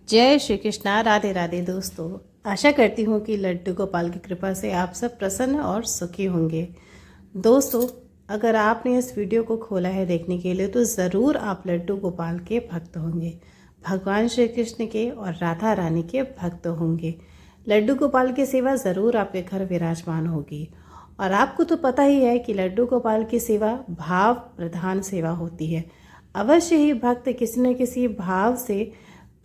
जय श्री कृष्णा। राधे राधे दोस्तों। आशा करती हूँ कि लड्डू गोपाल की कृपा से आप सब प्रसन्न और सुखी होंगे। दोस्तों, अगर आपने इस वीडियो को खोला है देखने के लिए तो ज़रूर आप लड्डू गोपाल के भक्त होंगे, भगवान श्री कृष्ण के और राधा रानी के भक्त होंगे। लड्डू गोपाल की सेवा ज़रूर आपके घर विराजमान होगी। और आपको तो पता ही है कि लड्डू गोपाल की सेवा भाव प्रधान सेवा होती है। अवश्य ही भक्त किसी न किसी भाव से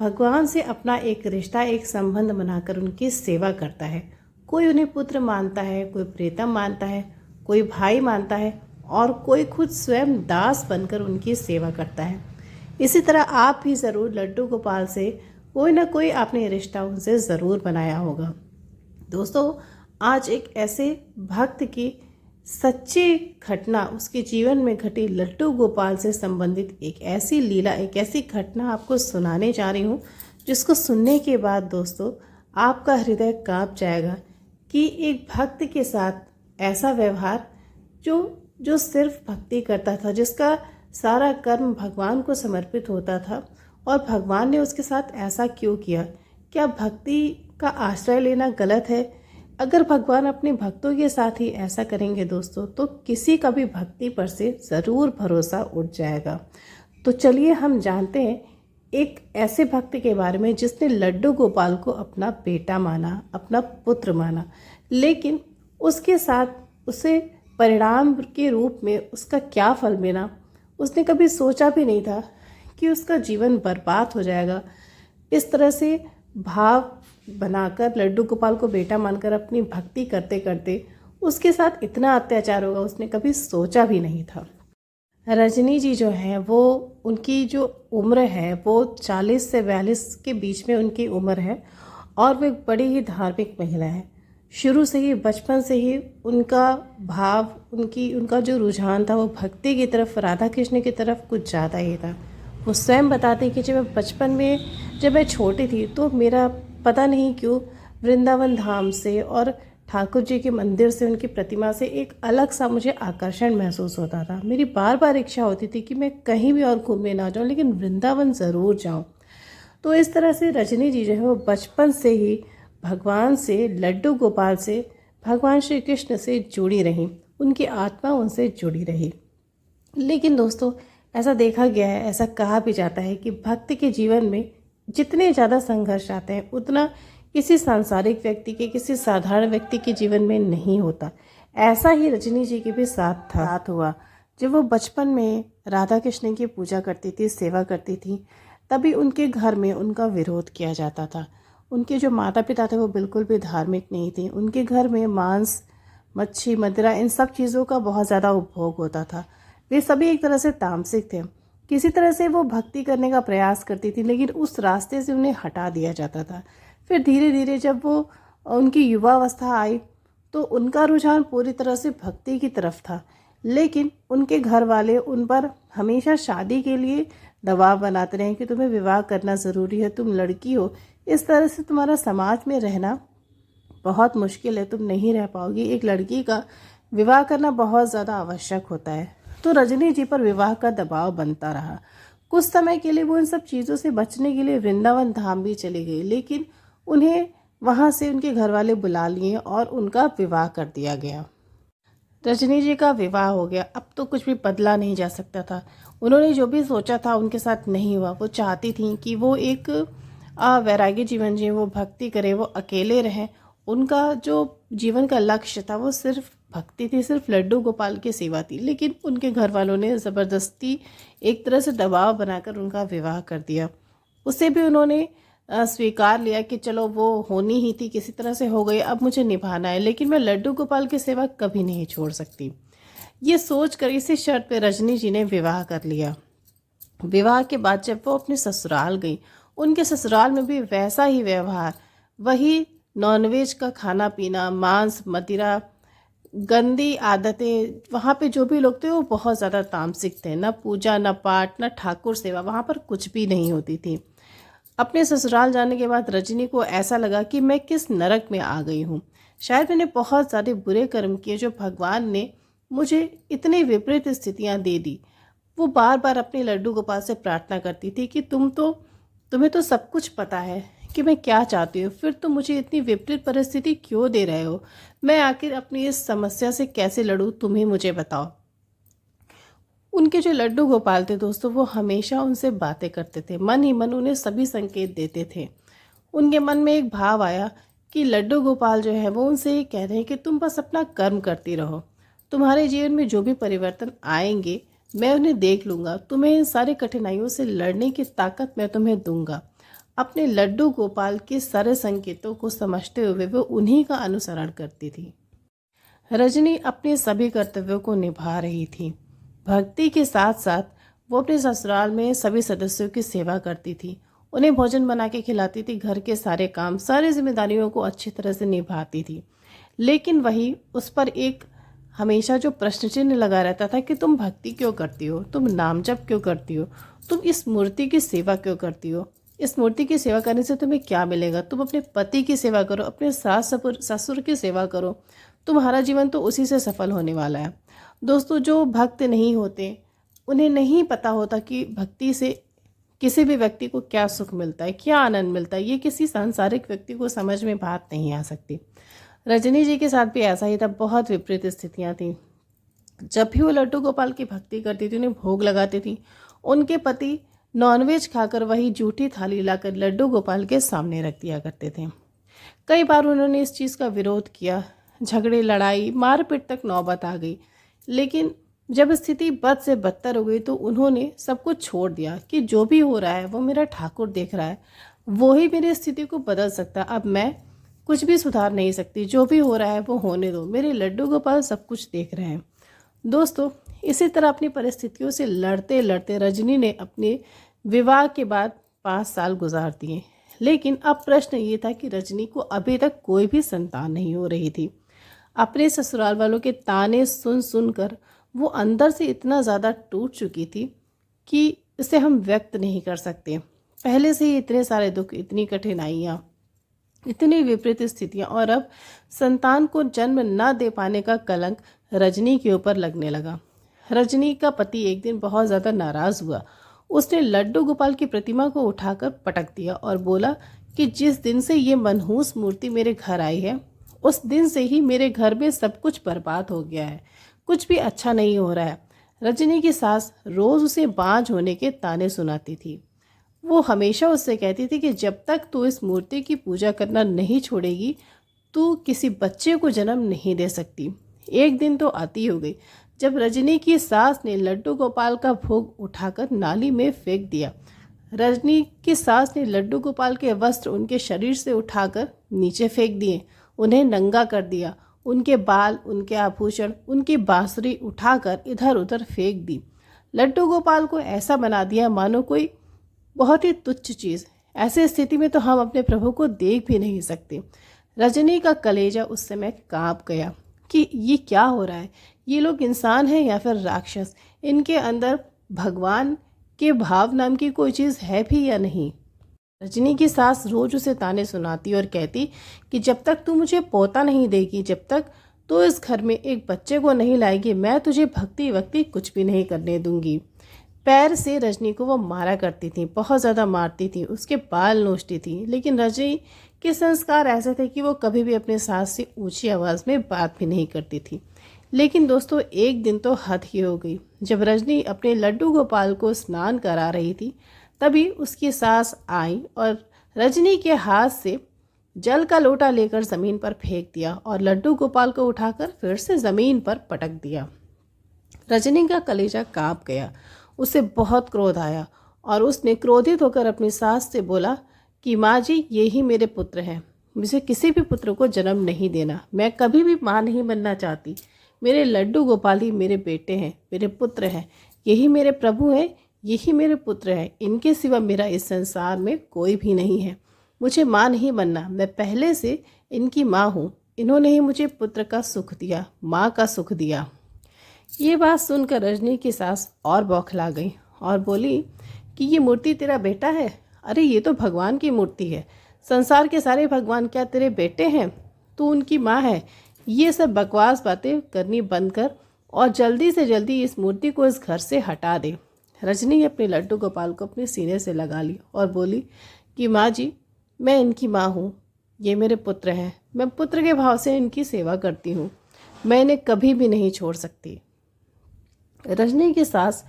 भगवान से अपना एक रिश्ता, एक संबंध बनाकर उनकी सेवा करता है। कोई उन्हें पुत्र मानता है, कोई प्रीतम मानता है, कोई भाई मानता है और कोई खुद स्वयं दास बनकर उनकी सेवा करता है। इसी तरह आप भी ज़रूर लड्डू गोपाल से कोई ना कोई आपने रिश्ता उनसे ज़रूर बनाया होगा। दोस्तों, आज एक ऐसे भक्त की सच्ची घटना, उसके जीवन में घटी लड्डू गोपाल से संबंधित एक ऐसी लीला, एक ऐसी घटना आपको सुनाने जा रही हूँ जिसको सुनने के बाद दोस्तों आपका हृदय कांप जाएगा कि एक भक्त के साथ ऐसा व्यवहार जो जो सिर्फ भक्ति करता था, जिसका सारा कर्म भगवान को समर्पित होता था, और भगवान ने उसके साथ ऐसा क्यों किया। क्या भक्ति का आश्रय लेना गलत है? अगर भगवान अपने भक्तों के साथ ही ऐसा करेंगे दोस्तों, तो किसी का भी भक्ति पर से ज़रूर भरोसा उठ जाएगा। तो चलिए हम जानते हैं एक ऐसे भक्त के बारे में जिसने लड्डू गोपाल को अपना बेटा माना, अपना पुत्र माना, लेकिन उसके साथ उसे परिणाम के रूप में उसका क्या फल मिला, उसने कभी सोचा भी नहीं था कि उसका जीवन बर्बाद हो जाएगा। इस तरह से भाव बनाकर लड्डू गोपाल को बेटा मानकर अपनी भक्ति करते करते उसके साथ इतना अत्याचार होगा, उसने कभी सोचा भी नहीं था। रजनी जी जो हैं, वो उनकी जो उम्र है वो 40 से 42 के बीच में उनकी उम्र है और वो एक बड़ी ही धार्मिक महिला है। शुरू से ही, बचपन से ही उनका भाव, उनका जो रुझान था वो भक्ति की तरफ, राधा कृष्ण की तरफ कुछ ज़्यादा ही था। वो स्वयं बताते कि जब मैं बचपन में, जब मैं छोटी थी तो मेरा पता नहीं क्यों वृंदावन धाम से और ठाकुर जी के मंदिर से, उनकी प्रतिमा से एक अलग सा मुझे आकर्षण महसूस होता था। मेरी बार बार इच्छा होती थी कि मैं कहीं भी और घूमने ना जाऊं, लेकिन वृंदावन ज़रूर जाऊं। तो इस तरह से रजनी जी जो है वो बचपन से ही भगवान से, लड्डू गोपाल से, भगवान श्री कृष्ण से जुड़ी रहीं, उनकी आत्मा उनसे जुड़ी रही। लेकिन दोस्तों, ऐसा देखा गया है, ऐसा कहा भी जाता है कि भक्त के जीवन में जितने ज़्यादा संघर्ष आते हैं उतना किसी सांसारिक व्यक्ति के, किसी साधारण व्यक्ति के जीवन में नहीं होता। ऐसा ही रजनी जी के भी साथ हुआ। जब वो बचपन में राधा कृष्ण की पूजा करती थी, सेवा करती थी, तभी उनके घर में उनका विरोध किया जाता था। उनके जो माता पिता थे वो बिल्कुल भी धार्मिक नहीं थे। उनके घर में मांस, मच्छी, मदिरा, इन सब चीज़ों का बहुत ज़्यादा उपभोग होता था। वे सभी एक तरह से तामसिक थे। किसी तरह से वो भक्ति करने का प्रयास करती थी, लेकिन उस रास्ते से उन्हें हटा दिया जाता था। फिर धीरे धीरे जब वो उनकी युवावस्था आई तो उनका रुझान पूरी तरह से भक्ति की तरफ था, लेकिन उनके घर वाले उन पर हमेशा शादी के लिए दबाव बनाते रहे कि तुम्हें विवाह करना ज़रूरी है, तुम लड़की हो, इस तरह से तुम्हारा समाज में रहना बहुत मुश्किल है, तुम नहीं रह पाओगी, एक लड़की का विवाह करना बहुत ज़्यादा आवश्यक होता है। तो रजनी जी पर विवाह का दबाव बनता रहा। कुछ समय के लिए वो इन सब चीज़ों से बचने के लिए वृंदावन धाम भी चली गई, लेकिन उन्हें वहाँ से उनके घर वाले बुला लिए और उनका विवाह कर दिया गया। रजनी जी का विवाह हो गया। अब तो कुछ भी बदला नहीं जा सकता था। उन्होंने जो भी सोचा था उनके साथ नहीं हुआ। वो चाहती थी कि वो एक वैरागी जीवन जिए, वो भक्ति करे, वो अकेले रहें। उनका जो जीवन का लक्ष्य था वो सिर्फ भक्ति थी, सिर्फ लड्डू गोपाल की सेवा थी, लेकिन उनके घर वालों ने ज़बरदस्ती एक तरह से दबाव बनाकर उनका विवाह कर दिया। उसे भी उन्होंने स्वीकार लिया कि चलो वो होनी ही थी, किसी तरह से हो गई, अब मुझे निभाना है, लेकिन मैं लड्डू गोपाल की सेवा कभी नहीं छोड़ सकती। ये सोच कर इसी शर्त पे रजनी जी ने विवाह कर लिया। विवाह के बाद जब वो अपने ससुराल गई, उनके ससुराल में भी वैसा ही व्यवहार, वही नॉनवेज का खाना पीना, मांस, मदिरा, गंदी आदतें। वहाँ पे जो भी लोग थे वो बहुत ज़्यादा तामसिक थे। न पूजा, न पाठ, न ठाकुर सेवा, वहाँ पर कुछ भी नहीं होती थी। अपने ससुराल जाने के बाद रजनी को ऐसा लगा कि मैं किस नरक में आ गई हूँ। शायद मैंने बहुत सारे बुरे कर्म किए जो भगवान ने मुझे इतनी विपरीत स्थितियाँ दे दी। वो बार बार अपने लड्डू गोपाल से प्रार्थना करती थी कि तुम तो तुम्हें तो सब कुछ पता है कि मैं क्या चाहती हूँ, फिर तुम मुझे इतनी विपरीत परिस्थिति क्यों दे रहे हो? मैं आखिर अपनी इस समस्या से कैसे लड़ूँ, तुम ही मुझे बताओ। उनके जो लड्डू गोपाल थे दोस्तों, वो हमेशा उनसे बातें करते थे, मन ही मन उन्हें सभी संकेत देते थे। उनके मन में एक भाव आया कि लड्डू गोपाल जो है वो उनसे ये कह रहे हैं कि तुम बस अपना कर्म करती रहो, तुम्हारे जीवन में जो भी परिवर्तन आएंगे मैं उन्हें देख लूँगा, तुम्हें इन सारी कठिनाइयों से लड़ने की ताकत मैं तुम्हें दूंगा। अपने लड्डू गोपाल के सारे संकेतों को समझते हुए वो उन्हीं का अनुसरण करती थी। रजनी अपने सभी कर्तव्यों को निभा रही थी। भक्ति के साथ साथ वो अपने ससुराल में सभी सदस्यों की सेवा करती थी, उन्हें भोजन बना के खिलाती थी, घर के सारे काम, सारी जिम्मेदारियों को अच्छी तरह से निभाती थी। लेकिन वही उस पर एक हमेशा जो प्रश्न चिन्ह लगा रहता था कि तुम भक्ति क्यों करती हो, तुम नाम जप क्यों करती हो, तुम इस मूर्ति की सेवा क्यों करती हो, इस मूर्ति की सेवा करने से तुम्हें क्या मिलेगा? तुम अपने पति की सेवा करो, अपने सास ससुर की सेवा करो, तुम्हारा जीवन तो उसी से सफल होने वाला है। दोस्तों, जो भक्त नहीं होते उन्हें नहीं पता होता कि भक्ति से किसी भी व्यक्ति को क्या सुख मिलता है, क्या आनंद मिलता है। ये किसी सांसारिक व्यक्ति को समझ में बात नहीं आ सकती। रजनी जी के साथ भी ऐसा ही था, बहुत विपरीत स्थितियाँ थीं। जब भी वो लड्डू गोपाल की भक्ति करती थी, उन्हें भोग लगाती थी, उनके पति नॉनवेज खाकर वही जूठी थाली लाकर लड्डू गोपाल के सामने रख दिया करते थे। कई बार उन्होंने इस चीज़ का विरोध किया, झगड़े, लड़ाई, मारपीट तक नौबत आ गई। लेकिन जब स्थिति बद से बदतर हो गई तो उन्होंने सब कुछ छोड़ दिया कि जो भी हो रहा है वो मेरा ठाकुर देख रहा है, वो ही मेरी स्थिति को बदल सकता। अब मैं कुछ भी सुधार नहीं सकती, जो भी हो रहा है वो होने दो, मेरे लड्डू गोपाल सब कुछ देख रहे हैं। दोस्तों, इसी तरह अपनी परिस्थितियों से लड़ते लड़ते रजनी ने अपने विवाह के बाद 5 साल गुजार दिए। लेकिन अब प्रश्न ये था कि रजनी को अभी तक कोई भी संतान नहीं हो रही थी। अपने ससुराल वालों के ताने सुन सुनकर वो अंदर से इतना ज़्यादा टूट चुकी थी कि इसे हम व्यक्त नहीं कर सकते। पहले से ही इतने सारे दुख, इतनी कठिनाइयाँ, इतनी विपरीत स्थितियाँ, और अब संतान को जन्म न दे पाने का कलंक रजनी के ऊपर लगने लगा। रजनी का पति एक दिन बहुत ज़्यादा नाराज़ हुआ। उसने लड्डू गोपाल की प्रतिमा को उठाकर पटक दिया और बोला कि जिस दिन से ये मनहूस मूर्ति मेरे घर आई है, उस दिन से ही मेरे घर में सब कुछ बर्बाद हो गया है, कुछ भी अच्छा नहीं हो रहा है। रजनी की सास रोज़ उसे बांझ होने के ताने सुनाती थी। वो हमेशा उससे कहती थी कि जब तक तू इस मूर्ति की पूजा करना नहीं छोड़ेगी, तू किसी बच्चे को जन्म नहीं दे सकती। एक दिन तो आती हो गई जब रजनी की सास ने लड्डू गोपाल का भोग उठाकर नाली में फेंक दिया। रजनी की सास ने लड्डू गोपाल के वस्त्र उनके शरीर से उठाकर नीचे फेंक दिए, उन्हें नंगा कर दिया, उनके बाल, उनके आभूषण, उनकी बांसुरी उठाकर इधर उधर फेंक दी। लड्डू गोपाल को ऐसा बना दिया मानो कोई बहुत ही तुच्छ चीज़। ऐसी स्थिति में तो हम अपने प्रभु को देख भी नहीं सकते। रजनी का कलेजा उस समय कांप गया कि ये क्या हो रहा है, ये लोग इंसान हैं या फिर राक्षस, इनके अंदर भगवान के भाव नाम की कोई चीज़ है भी या नहीं। रजनी की सास रोज उसे ताने सुनाती और कहती कि जब तक तू मुझे पोता नहीं देगी, जब तक तू इस घर में एक बच्चे को नहीं लाएगी, मैं तुझे भक्ति वक्ति कुछ भी नहीं करने दूंगी। पैर से रजनी को वो मारा करती थी, बहुत ज़्यादा मारती थी, उसके बाल नोचती थी। लेकिन रजनी के संस्कार ऐसे थे कि वो कभी भी अपने सास से ऊंची आवाज़ में बात भी नहीं करती थी। लेकिन दोस्तों, एक दिन तो हद ही हो गई। जब रजनी अपने लड्डू गोपाल को स्नान करा रही थी, तभी उसकी सास आई और रजनी के हाथ से जल का लोटा लेकर ज़मीन पर फेंक दिया और लड्डू गोपाल को उठाकर फिर से ज़मीन पर पटक दिया। रजनी का कलेजा कांप गया, उसे बहुत क्रोध आया और उसने क्रोधित होकर अपनी सास से बोला कि माँ जी, ये ही मेरे पुत्र हैं, मुझे किसी भी पुत्र को जन्म नहीं देना, मैं कभी भी माँ नहीं बनना चाहती। मेरे लड्डू गोपाल ही मेरे बेटे हैं, मेरे पुत्र हैं, यही मेरे प्रभु हैं, यही मेरे पुत्र हैं, इनके सिवा मेरा इस संसार में कोई भी नहीं है। मुझे माँ नहीं बनना, मैं पहले से इनकी माँ हूँ, इन्होंने ही मुझे पुत्र का सुख दिया, माँ का सुख दिया। ये बात सुनकर रजनी की सास और बौखला गई और बोली कि ये मूर्ति तेरा बेटा है? अरे ये तो भगवान की मूर्ति है, संसार के सारे भगवान क्या तेरे बेटे हैं? तू उनकी माँ है। ये सब बकवास बातें करनी बंद कर और जल्दी से जल्दी इस मूर्ति को इस घर से हटा दे। रजनी ने अपने लड्डू गोपाल को अपने सीने से लगा लिया और बोली कि माँ जी, मैं इनकी माँ हूँ, ये मेरे पुत्र हैं, मैं पुत्र के भाव से इनकी सेवा करती हूँ, मैं इन्हें कभी भी नहीं छोड़ सकती। रजनी की सास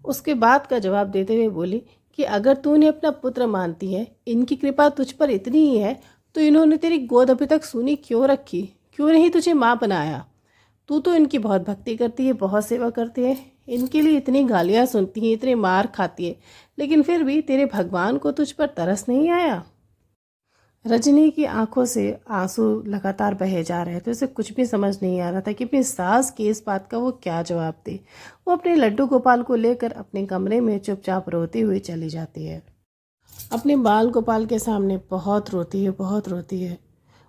उसके बात का जवाब देते हुए बोली कि अगर तू इन्हें अपना पुत्र मानती है, इनकी कृपा तुझ पर इतनी ही है, तो इन्होंने तेरी गोद अभी तक सूनी क्यों रखी, क्यों नहीं तुझे माँ बनाया? तू तो इनकी बहुत भक्ति करती है, बहुत सेवा करती है, इनके लिए इतनी गालियाँ सुनती है, इतने मार खाती है, लेकिन फिर भी तेरे भगवान को तुझ पर तरस नहीं आया? रजनी की आंखों से आंसू लगातार बहे जा रहे थे। उसे कुछ भी समझ नहीं आ रहा था कि अपनी सास की इस बात का वो क्या जवाब दे। वो अपने लड्डू गोपाल को लेकर अपने कमरे में चुपचाप रोती हुई चली जाती है। अपने बाल गोपाल के सामने बहुत रोती है, बहुत रोती है।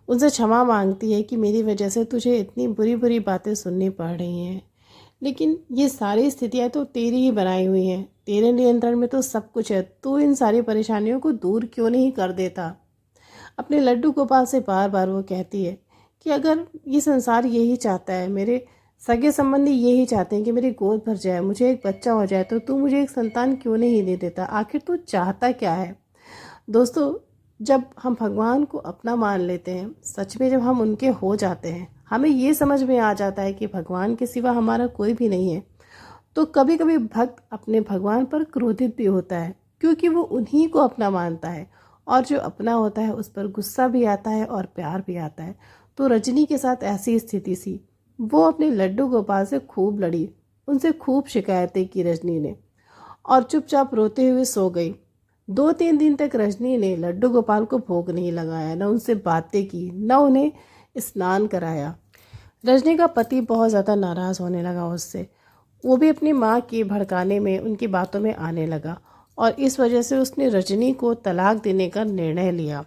उनसे क्षमा मांगती है कि मेरी वजह से तुझे इतनी बुरी बुरी बातें सुननी पड़ रही हैं, लेकिन ये सारी स्थितियाँ तो तेरी ही बनाई हुई हैं, तेरे नियंत्रण में तो सब कुछ है। तू इन सारी परेशानियों को दूर क्यों नहीं कर देता? अपने लड्डू गोपाल से बार बार वो कहती है कि अगर ये संसार यही चाहता है, मेरे सगे संबंधी यही चाहते हैं कि मेरी गोद भर जाए, मुझे एक बच्चा हो जाए, तो तू मुझे एक संतान क्यों नहीं दे देता? आखिर तू चाहता क्या है? दोस्तों, जब हम भगवान को अपना मान लेते हैं, सच में जब हम उनके हो जाते हैं, हमें ये समझ में आ जाता है कि भगवान के सिवा हमारा कोई भी नहीं है, तो कभी कभी भक्त अपने भगवान पर क्रोधित भी होता है, क्योंकि वो उन्हीं को अपना मानता है, और जो अपना होता है उस पर गुस्सा भी आता है और प्यार भी आता है। तो रजनी के साथ ऐसी स्थिति थी। वो अपने लड्डू गोपाल से खूब लड़ी, उनसे खूब शिकायतें की रजनी ने, और चुपचाप रोते हुए सो गई। 2-3 दिन तक रजनी ने लड्डू गोपाल को भोग नहीं लगाया, न उनसे बातें की, न उन्हें स्नान कराया। रजनी का पति बहुत ज़्यादा नाराज़ होने लगा उससे। वो भी अपनी माँ के भड़काने में, उनकी बातों में आने लगा, और इस वजह से उसने रजनी को तलाक देने का निर्णय लिया।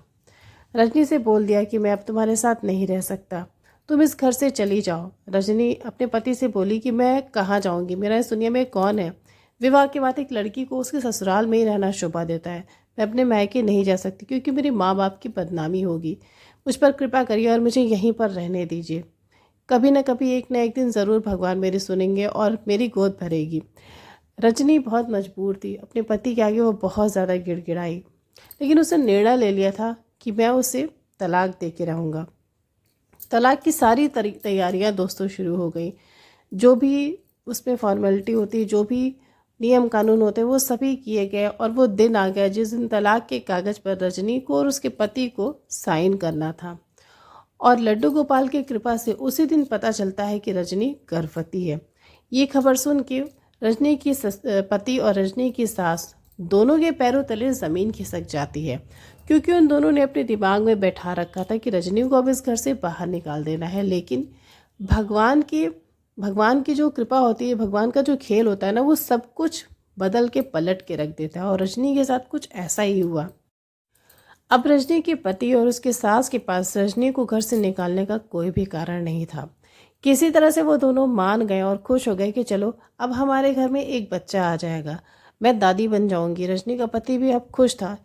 रजनी से बोल दिया कि मैं अब तुम्हारे साथ नहीं रह सकता, तुम इस घर से चली जाओ। रजनी अपने पति से बोली कि मैं कहाँ जाऊँगी, मेरा इस दुनिया में कौन है? विवाह के बाद एक लड़की को उसके ससुराल में ही रहना शोभा देता है। मैं अपने मायके नहीं जा सकती, क्योंकि मेरे माँ बाप की बदनामी होगी। मुझ पर कृपा करिए और मुझे यहीं पर रहने दीजिए। कभी न कभी, एक न एक दिन ज़रूर भगवान मेरी सुनेंगे और मेरी गोद भरेगी। रजनी बहुत मजबूर थी, अपने पति के आगे वो बहुत ज़्यादा गिड़गिड़ाई, लेकिन उसने निर्णय ले लिया था कि मैं उसे तलाक दे के रहूँगा। तलाक की सारी तैयारियां दोस्तों शुरू हो गई। जो भी उसमें फॉर्मेलिटी होती, जो भी नियम कानून होते, वो सभी किए गए, और वो दिन आ गया जिस दिन तलाक के कागज़ पर रजनी को और उसके पति को साइन करना था। और लड्डू गोपाल की कृपा से उसी दिन पता चलता है कि रजनी गर्भवती है। ये खबर सुन के रजनी की पति और रजनी की सास दोनों के पैरों तले ज़मीन खिसक जाती है, क्योंकि उन दोनों ने अपने दिमाग में बैठा रखा था कि रजनी को अब इस घर से बाहर निकाल देना है। लेकिन भगवान की जो कृपा होती है, भगवान का जो खेल होता है ना, वो सब कुछ बदल के पलट के रख देता है, और रजनी के साथ कुछ ऐसा ही हुआ। अब रजनी के पति और उसके सास के पास रजनी को घर से निकालने का कोई भी कारण नहीं था। किसी तरह से वो दोनों मान गए और खुश हो गए कि चलो अब हमारे घर में एक बच्चा आ जाएगा, मैं दादी बन जाऊंगी। रजनी का पति भी अब खुश था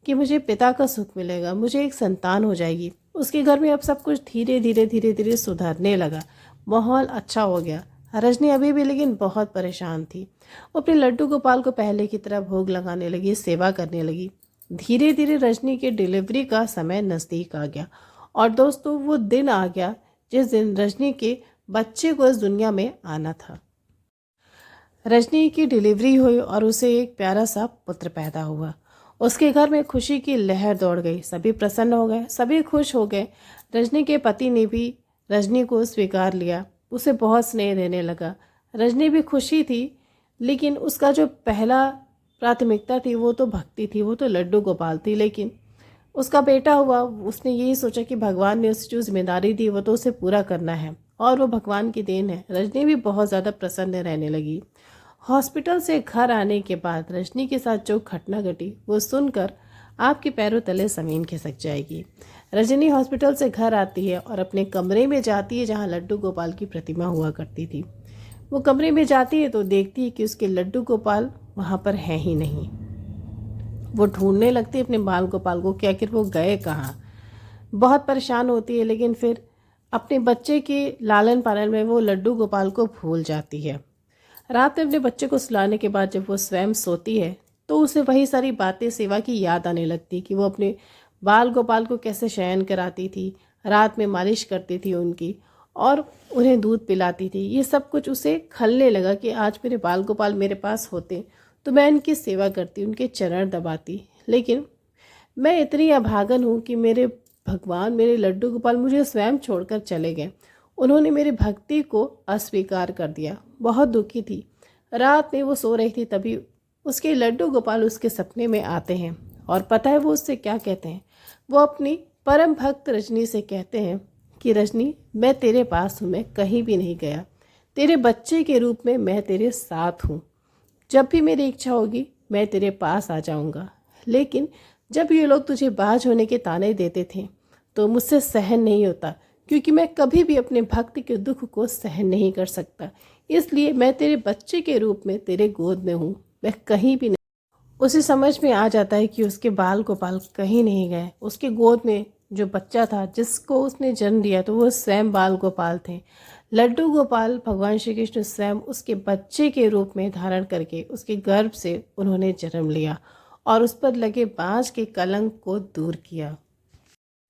कि मुझे पिता का सुख मिलेगा, मुझे एक संतान हो जाएगी। उसके घर में अब सब कुछ धीरे धीरे सुधरने लगा, माहौल अच्छा हो गया। रजनी अभी भी लेकिन बहुत परेशान थी। वो अपने लड्डू गोपाल को पहले की तरह भोग लगाने लगी, सेवा करने लगी। धीरे धीरे रजनी के डिलीवरी का समय नज़दीक आ गया, और दोस्तों वो दिन आ गया जिस दिन रजनी के बच्चे को इस दुनिया में आना था। रजनी की डिलीवरी हुई और उसे एक प्यारा सा पुत्र पैदा हुआ। उसके घर में खुशी की लहर दौड़ गई, सभी प्रसन्न हो गए, सभी खुश हो गए। रजनी के पति ने भी रजनी को स्वीकार लिया, उसे बहुत स्नेह देने लगा। रजनी भी खुशी थी, लेकिन उसका जो पहला प्राथमिकता थी वो तो भक्ति थी, वो तो लड्डू गोपाल थी। लेकिन उसका बेटा हुआ, उसने यही सोचा कि भगवान ने उसे जो जिम्मेदारी दी वो तो उसे पूरा करना है, और वो भगवान की देन है। रजनी भी बहुत ज़्यादा प्रसन्न रहने लगी। हॉस्पिटल से घर आने के बाद रजनी के साथ जो घटना घटी वो सुनकर आपके पैरों तले ज़मीन खिसक जाएगी। रजनी हॉस्पिटल से घर आती है और अपने कमरे में जाती है जहाँ लड्डू गोपाल की प्रतिमा हुआ करती थी। वो कमरे में जाती है तो देखती है कि उसके लड्डू गोपाल वहाँ पर है ही नहीं। वो ढूंढने लगती है अपने बाल गोपाल को कि आखिर वो गए कहाँ। बहुत परेशान होती है, लेकिन फिर अपने बच्चे के लालन पालन में वो लड्डू गोपाल को भूल जाती है। रात में अपने बच्चे को सुलाने के बाद जब वो स्वयं सोती है तो उसे वही सारी बातें सेवा की याद आने लगती कि वो अपने बाल गोपाल को कैसे शयन कराती थी, रात में मालिश करती थी उनकी और उन्हें दूध पिलाती थी। ये सब कुछ उसे खलने लगा कि आज मेरे बाल गोपाल मेरे पास होते तो मैं इनकी सेवा करती, उनके चरण दबाती। लेकिन मैं इतनी अभागन हूँ कि मेरे भगवान, मेरे लड्डू गोपाल मुझे स्वयं छोड़कर चले गए। उन्होंने मेरी भक्ति को अस्वीकार कर दिया। बहुत दुखी थी। रात में वो सो रही थी तभी उसके लड्डू गोपाल उसके सपने में आते हैं और पता है वो उससे क्या कहते हैं। वो अपनी परम भक्त रजनी से कहते हैं कि रजनी, मैं तेरे पास हूँ, मैं कहीं भी नहीं गया। तेरे बच्चे के रूप में मैं तेरे साथ हूँ। जब भी मेरी इच्छा होगी मैं तेरे पास आ जाऊँगा। लेकिन जब ये लोग तुझे बाज होने के ताने देते थे तो मुझसे सहन नहीं होता, क्योंकि मैं कभी भी अपने भक्त के दुख को सहन नहीं कर सकता। इसलिए मैं तेरे बच्चे के रूप में तेरे गोद में हूँ, मैं कहीं भी नहीं। उसे समझ में आ जाता है कि उसके बाल गोपाल कहीं नहीं गए। उसके गोद में जो बच्चा था जिसको उसने जन्म दिया तो वो स्वयं बाल गोपाल थे। लड्डू गोपाल भगवान श्री कृष्ण स्वयं उसके बच्चे के रूप में धारण करके उसके गर्भ से उन्होंने जन्म लिया और उस पर लगे बाँझ के कलंक को दूर किया।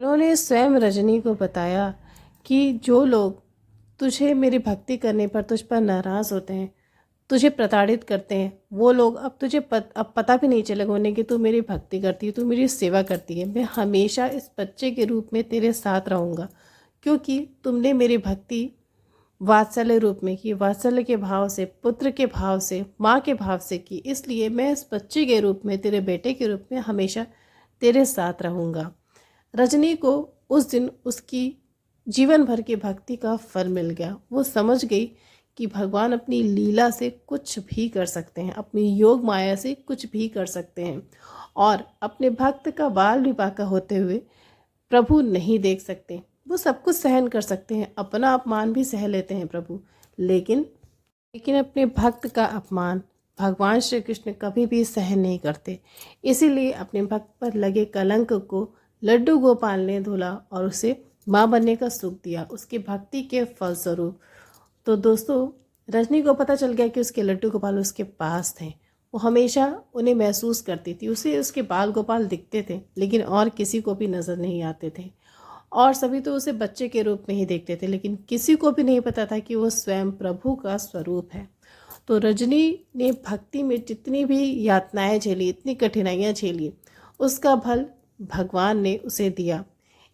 उन्होंने स्वयं रजनी को बताया कि जो लोग तुझे मेरी भक्ति करने पर तुझ पर नाराज़ होते हैं, तुझे प्रताड़ित करते हैं, वो लोग अब तुझे अब पता भी नहीं चलेगा उन्हें कि तू मेरी भक्ति करती है, तू मेरी सेवा करती है। मैं हमेशा इस बच्चे के रूप में तेरे साथ रहूँगा, क्योंकि तुमने मेरी भक्ति वात्सल्य रूप में की, वात्सल्य के भाव से, पुत्र के भाव से, माँ के भाव से की। इसलिए मैं इस बच्चे के रूप में, तेरे बेटे के रूप में हमेशा तेरे साथ रहूँगा। रजनी को उस दिन उसकी जीवन भर की भक्ति का फल मिल गया। वो समझ गई कि भगवान अपनी लीला से कुछ भी कर सकते हैं, अपनी योग माया से कुछ भी कर सकते हैं और अपने भक्त का बाल विपाका होते हुए प्रभु नहीं देख सकते। वो सब कुछ सहन कर सकते हैं, अपना अपमान भी सह लेते हैं प्रभु, लेकिन अपने भक्त का अपमान भगवान श्री कृष्ण कभी भी सहन नहीं करते। इसीलिए अपने भक्त पर लगे कलंक को लड्डू गोपाल ने धुला और उसे माँ बनने का सुख दिया, उसकी भक्ति के फलस्वरूप। तो दोस्तों, रजनी को पता चल गया कि उसके लड्डू गोपाल उसके पास थे। वो हमेशा उन्हें महसूस करती थी। उसे उसके बाल गोपाल दिखते थे लेकिन और किसी को भी नज़र नहीं आते थे और सभी तो उसे बच्चे के रूप में ही देखते थे, लेकिन किसी को भी नहीं पता था कि वो स्वयं प्रभु का स्वरूप है। तो रजनी ने भक्ति में जितनी भी यातनाएं झेली, इतनी कठिनाइयाँ झेली, उसका फल भगवान ने उसे दिया।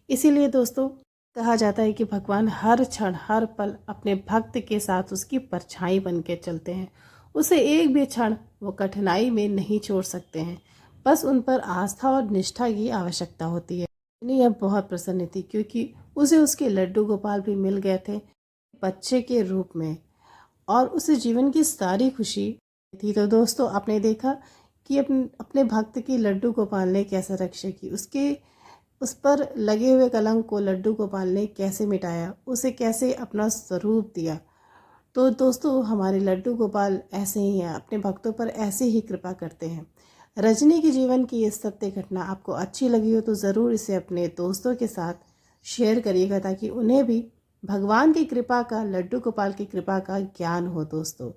इसीलिए दोस्तों, कहा जाता है कि भगवान हर क्षण हर पल अपने भक्त के साथ उसकी परछाई बन के चलते हैं। उसे एक भी क्षण वो कठिनाई में नहीं छोड़ सकते हैं, बस उन पर आस्था और निष्ठा की आवश्यकता होती है। यह बहुत प्रसन्न थी क्योंकि उसे उसके लड्डू गोपाल भी मिल गए थे बच्चे के रूप में और उसे जीवन की सारी खुशी थी। तो दोस्तों, आपने देखा कि अपने भक्त की लड्डू गोपाल ने कैसे रक्षा की, उस पर लगे हुए कलंक को लड्डू गोपाल ने कैसे मिटाया, उसे कैसे अपना स्वरूप दिया। तो दोस्तों, हमारे लड्डू गोपाल ऐसे ही हैं, अपने भक्तों पर ऐसे ही कृपा करते हैं। रजनी के जीवन की ये सत्य घटना आपको अच्छी लगी हो तो ज़रूर इसे अपने दोस्तों के साथ शेयर करिएगा ताकि उन्हें भी भगवान की कृपा का, लड्डू गोपाल की कृपा का ज्ञान हो दोस्तों।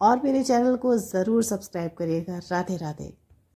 और मेरे चैनल को ज़रूर सब्सक्राइब करिएगा। राधे राधे।